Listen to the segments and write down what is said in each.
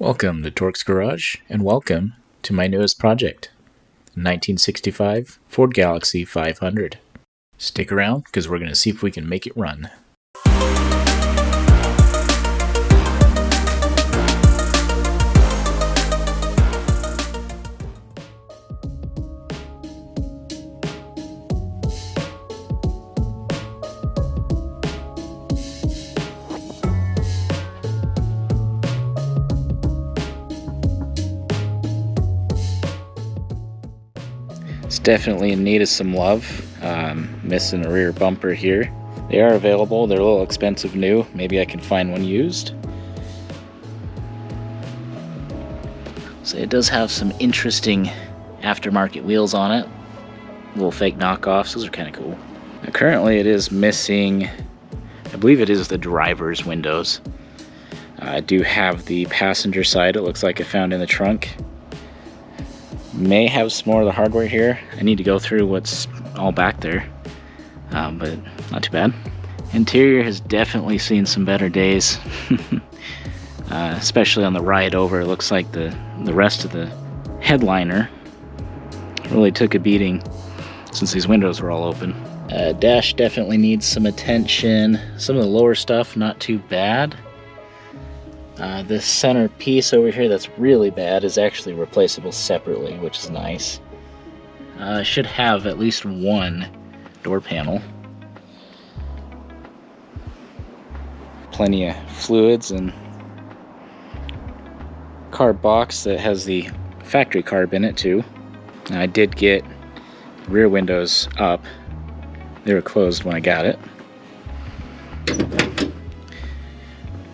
Welcome to Torque's Garage, and welcome to my newest project, 1965 Ford Galaxie 500. Stick around, because we're going to see if we can make it run. It's definitely in need of some love. Missing a rear bumper here. They are available. They're a little expensive new. Maybe I can find one used. So it does have some interesting aftermarket wheels on it. Little fake knockoffs. Those are kind of cool. Now, currently it is missing, I believe it is the driver's windows. I do have the passenger side. It looks like I found in the trunk. May have some more of the hardware here. I need to go through what's all back there, but not too bad. Interior has definitely seen some better days, especially on the ride over. It looks like the rest of the headliner really took a beating since these windows were all open. Dash definitely needs some attention. Some of the lower stuff, not too bad. This center piece over here that's really bad is actually replaceable separately, which is nice. Should have at least one door panel. Plenty of fluids and carb box that has the factory carb in it too. Now, I did get rear windows up. They were closed when I got it.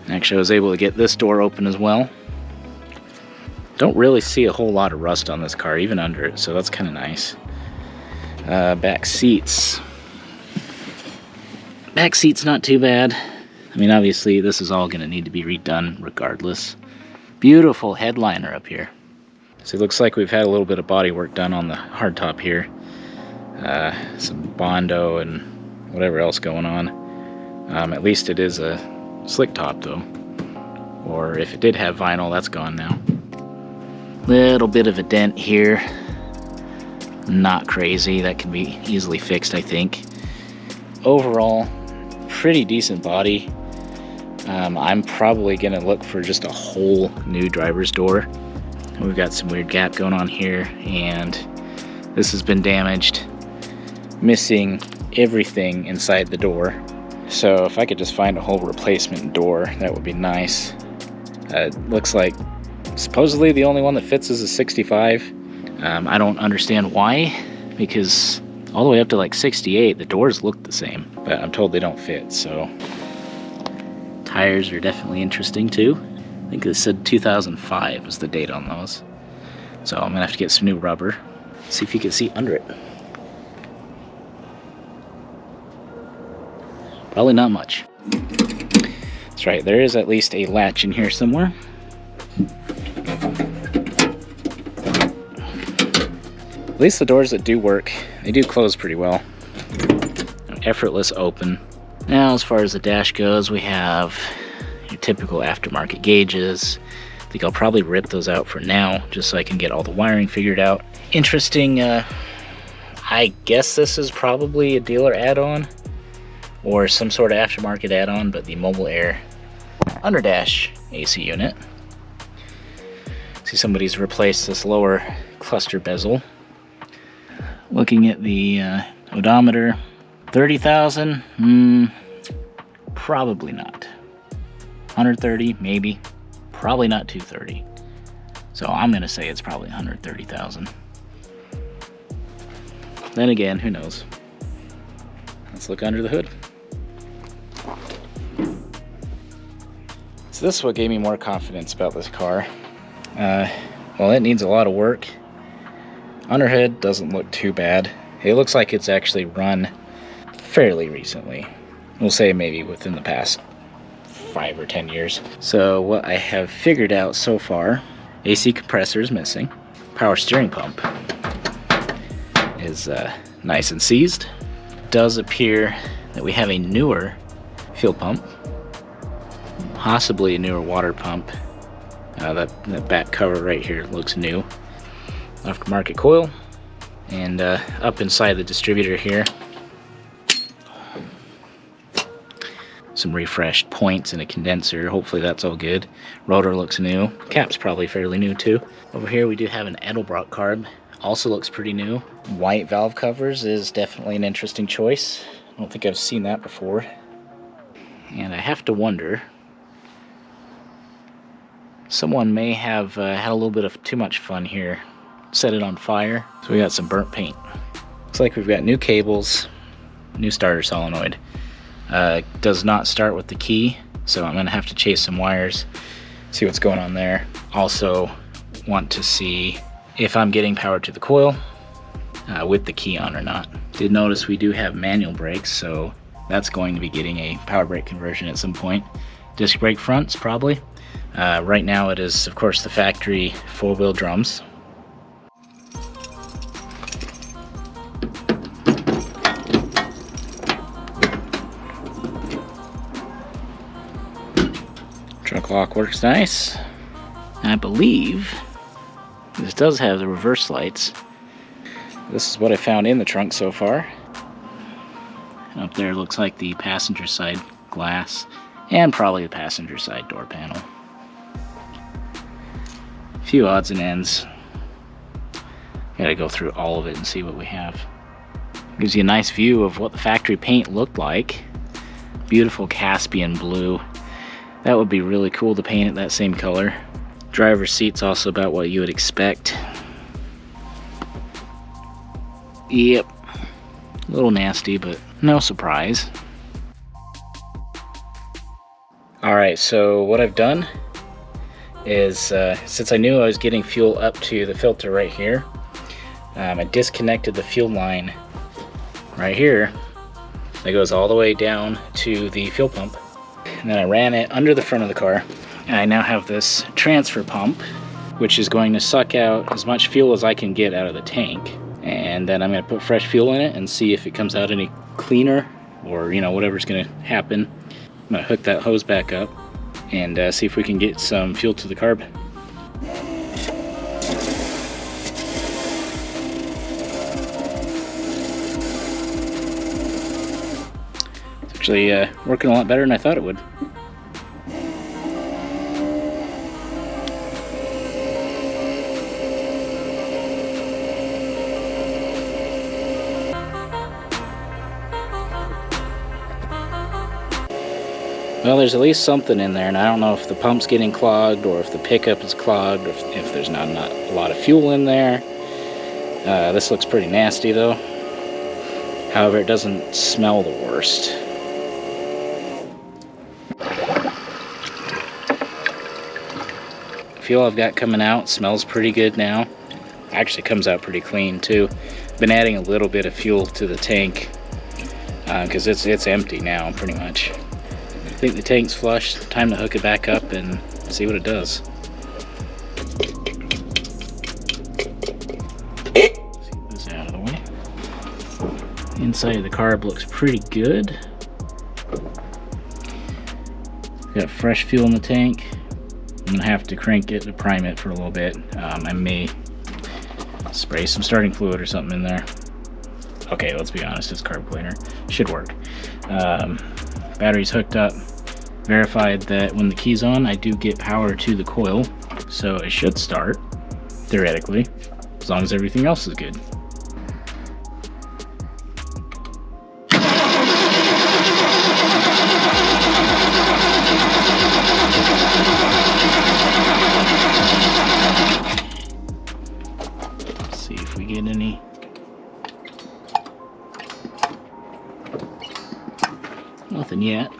Actually, I was able to get this door open as well. Don't really see a whole lot of rust on this car, even under it, so that's kind of nice. Back seats. Back seats not too bad. I mean, obviously, this is all going to need to be redone regardless. Beautiful headliner up here. So it looks like we've had a little bit of body work done on the hardtop here. Some Bondo and whatever else going on. At least it is a slick top though, or if it did have vinyl, that's gone now. Little bit of a dent here, not crazy. That can be easily fixed, I think. Overall, pretty decent body. I'm probably gonna look for just a whole new driver's door. We've got some weird gap going on here, and this has been damaged, missing everything inside the door. So if I could just find a whole replacement door, that would be nice. Looks like supposedly the only one that fits is a 65. I don't understand why, because all the way up to like 68, the doors look the same, but I'm told they don't fit, so. Tires are definitely interesting too. I think it said 2005 was the date on those. So I'm gonna have to get some new rubber. See if you can see under it. Probably not much. That's right, there is at least a latch in here somewhere. At least the doors that do work, they do close pretty well. An effortless open. Now, as far as the dash goes, we have your typical aftermarket gauges. I think I'll probably rip those out for now, just so I can get all the wiring figured out. Interesting, I guess this is probably a dealer add-on, or some sort of aftermarket add-on, but the Mobile Air underdash AC unit. See, somebody's replaced this lower cluster bezel. Looking at the odometer, 30,000, probably not. 130, maybe, probably not 230. So I'm gonna say it's probably 130,000. Then again, who knows? Let's look under the hood. So this is what gave me more confidence about this car. Well, it needs a lot of work. Underhood doesn't look too bad. It looks like it's actually run fairly recently. We'll say maybe within the past 5 or 10 years. So what I have figured out so far, AC compressor is missing. Power steering pump is nice and seized. It does appear that we have a newer fuel pump, possibly a newer water pump. That back cover right here looks new. Aftermarket coil. And up inside the distributor here, some refreshed points and a condenser. Hopefully that's all good. Rotor looks new. Cap's probably fairly new too. Over here we do have an Edelbrock carb. Also looks pretty new. White valve covers is definitely an interesting choice. I don't think I've seen that before. And I have to wonder, someone may have had a little bit of too much fun here. Set it on fire. So we got some burnt paint. Looks like we've got new cables, new starter solenoid. Does not start with the key, so I'm gonna have to chase some wires, see what's going on there. Also want to see if I'm getting power to the coil with the key on or not. Did notice we do have manual brakes, so that's going to be getting a power brake conversion at some point. Disc brake fronts, probably. Right now it is, of course, the factory four-wheel drums. Trunk lock works nice. And I believe this does have the reverse lights. This is what I found in the trunk so far. And up there looks like the passenger side glass and probably the passenger side door panel. A few odds and ends. Gotta go through all of it and see what we have. Gives you a nice view of what the factory paint looked like. Beautiful Caspian blue. That would be really cool to paint it that same color. Driver's seat's also about what you would expect. Yep. A little nasty, but no surprise. Alright, so what I've done is, since I knew I was getting fuel up to the filter right here, I disconnected the fuel line right here that goes all the way down to the fuel pump. And then I ran it under the front of the car. And I now have this transfer pump, which is going to suck out as much fuel as I can get out of the tank. And then I'm going to put fresh fuel in it and see if it comes out any cleaner, or whatever's going to happen. I'm going to hook that hose back up and see if we can get some fuel to the carb. It's actually working a lot better than I thought it would. Well, there's at least something in there, and I don't know if the pump's getting clogged or if the pickup is clogged or if there's not a lot of fuel in there. This looks pretty nasty though. However, it doesn't smell the worst. Fuel I've got coming out smells pretty good now. Actually comes out pretty clean too. Been adding a little bit of fuel to the tank because it's empty now pretty much. I think the tank's flush. Time to hook it back up and see what it does. Let's get this out of the way. Inside of the carb looks pretty good. Got fresh fuel in the tank. I'm gonna have to crank it to prime it for a little bit. I may spray some starting fluid or something in there. Okay, let's be honest, it's carb cleaner. Should work. Battery's hooked up. Verified that when the key's on, I do get power to the coil, so it should start, theoretically, as long as everything else is good. Let's see if we get any. Nothing yet.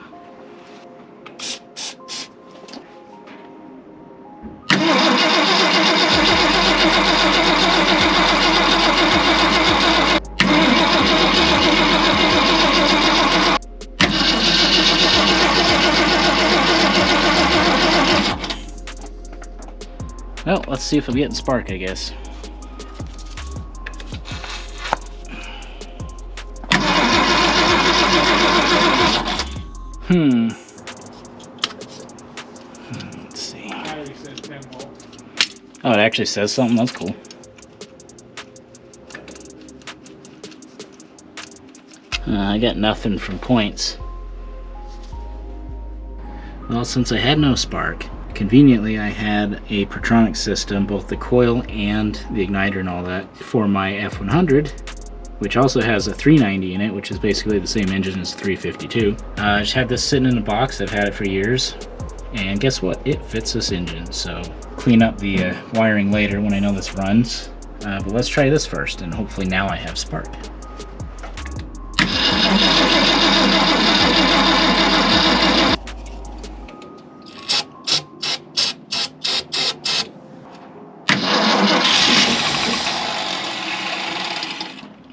Well, let's see if I'm getting spark, I guess. Let's see. battery says 10 volts. Oh, it actually says something? That's cool. I got nothing from points. Well, since I had no spark, conveniently I had a Pertronic system, both the coil and the igniter and all that, for my F100, which also has a 390 in it, which is basically the same engine as 352. I just had this sitting in a box. I've had it for years, and guess what? It fits this engine. So clean up the wiring later when I know this runs. But let's try this first, and hopefully now I have spark.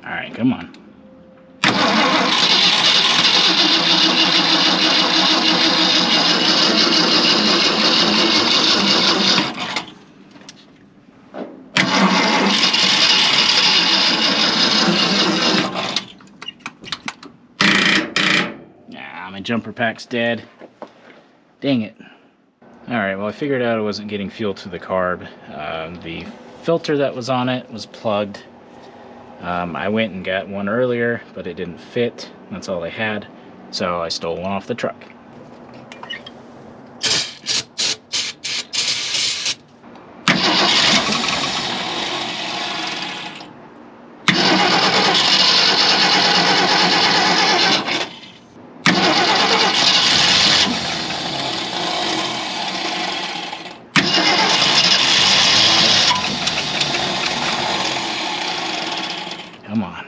Alright, come on. Nah, my jumper pack's dead. Dang it. Alright, well I figured out I wasn't getting fuel to the carb. The filter that was on it was plugged. I went and got one earlier, but it didn't fit. That's all they had, so I stole one off the truck. Come on.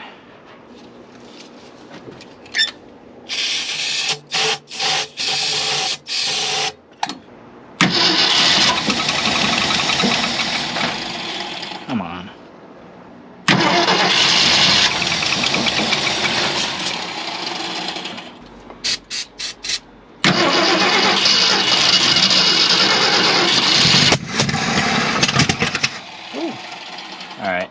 Come on. Alright.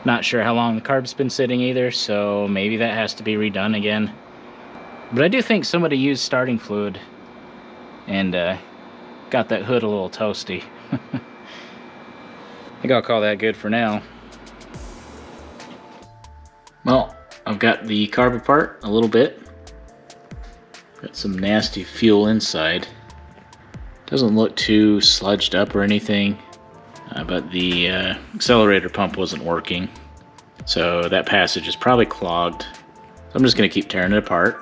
Not sure how long the carb's been sitting either, so maybe that has to be redone again. But I do think somebody used starting fluid and got that hood a little toasty. I think I'll call that good for now. Well, I've got the carb apart a little bit. Got some nasty fuel inside. Doesn't look too sludged up or anything. But the accelerator pump wasn't working, so that passage is probably clogged. So I'm just going to keep tearing it apart.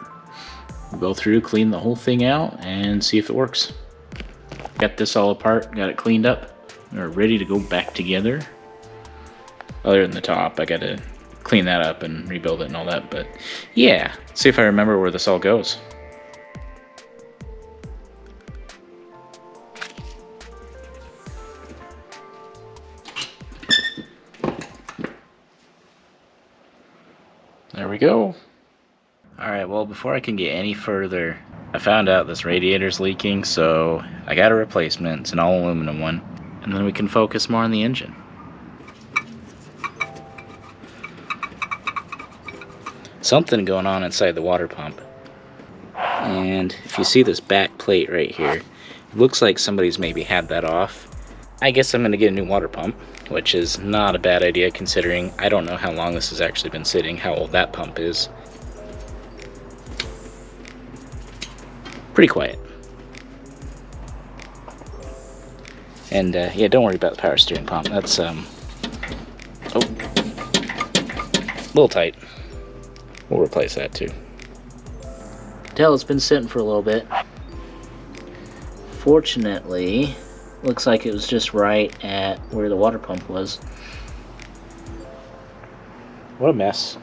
We'll go through, clean the whole thing out, and see if it works. Got this all apart, got it cleaned up. We're ready to go back together. Other than the top, I got to clean that up and rebuild it and all that. But yeah, see if I remember where this all goes. There we go. Alright, well, before I can get any further, I found out this radiator's leaking, so I got a replacement. It's an all aluminum one. And then we can focus more on the engine. Something going on inside the water pump. And if you see this back plate right here, it looks like somebody's maybe had that off. I guess I'm going to get a new water pump, which is not a bad idea considering I don't know how long this has actually been sitting, how old that pump is. Pretty quiet. And yeah, don't worry about the power steering pump. That's a little tight. We'll replace that too. Tell it's been sitting for a little bit. Fortunately, looks like it was just right at where the water pump was. What a mess.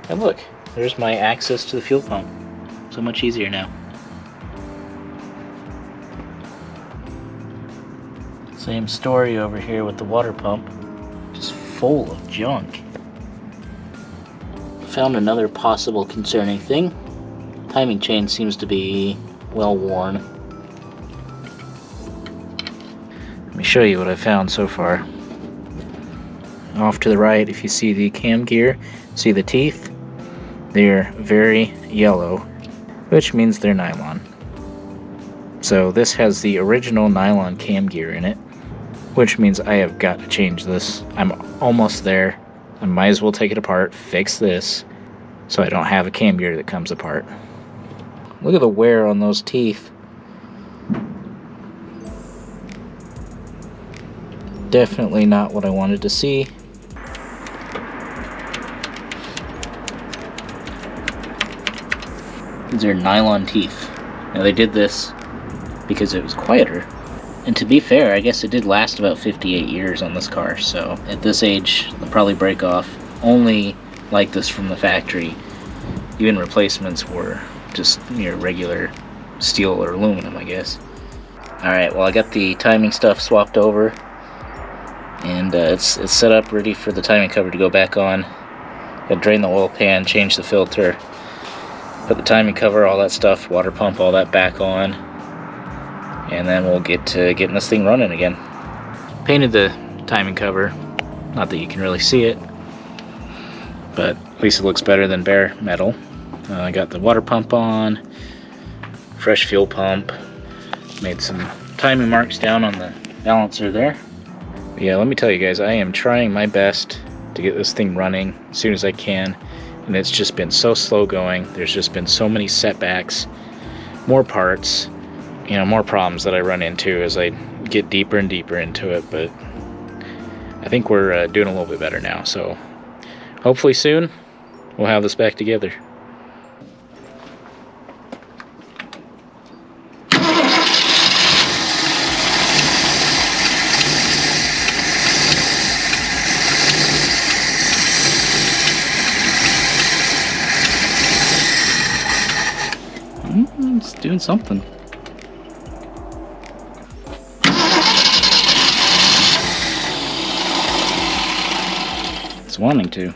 And look, there's my access to the fuel pump. So much easier now. Same story over here with the water pump. Just full of junk. Found another possible concerning thing. Timing chain seems to be well worn. Let me show you what I found so far. Off to the right, if you see the cam gear, see the teeth? They're very yellow, which means they're nylon. So this has the original nylon cam gear in it, which means I have got to change this. I'm almost there. I might as well take it apart, fix this, so I don't have a cam gear that comes apart. Look at the wear on those teeth. Definitely not what I wanted to see. These are nylon teeth. Now they did this because it was quieter. And to be fair, I guess it did last about 58 years on this car, so at this age, they'll probably break off. Only like this from the factory. Even replacements were just regular steel or aluminum, I guess. Alright, well I got the timing stuff swapped over, and it's set up ready for the timing cover to go back on. Got to drain the oil pan, change the filter, put the timing cover, all that stuff, water pump, all that back on, and then we'll get to getting this thing running again. Painted the timing cover, not that you can really see it, but at least it looks better than bare metal. I got the water pump on, fresh fuel pump, made some timing marks down on the balancer there. But yeah, let me tell you guys, I am trying my best to get this thing running as soon as I can, and it's just been so slow going. There's just been so many setbacks, more parts, more problems that I run into as I get deeper and deeper into it, but I think we're doing a little bit better now, so hopefully soon we'll have this back together. It's doing something. It's wanting to.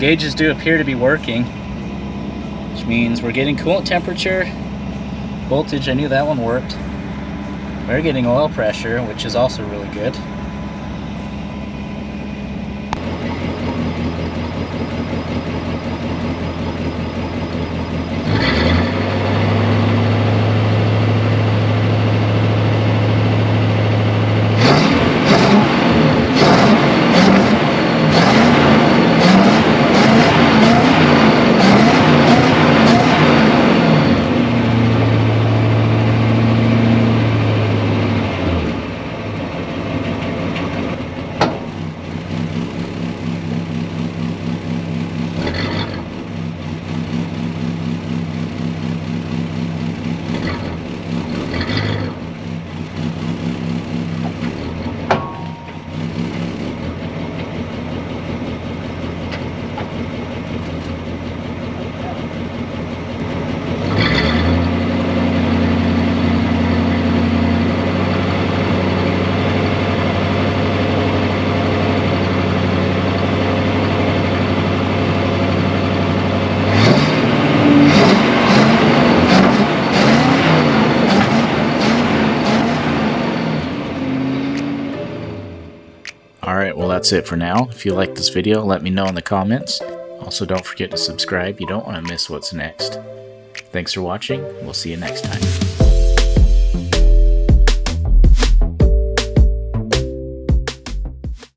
Gauges do appear to be working, which means we're getting coolant temperature, voltage. I knew that one worked. We're getting oil pressure, which is also really good. Alright, well that's it for now. If you liked this video, let me know in the comments. Also, don't forget to subscribe. You don't want to miss what's next. Thanks for watching. We'll see you next time.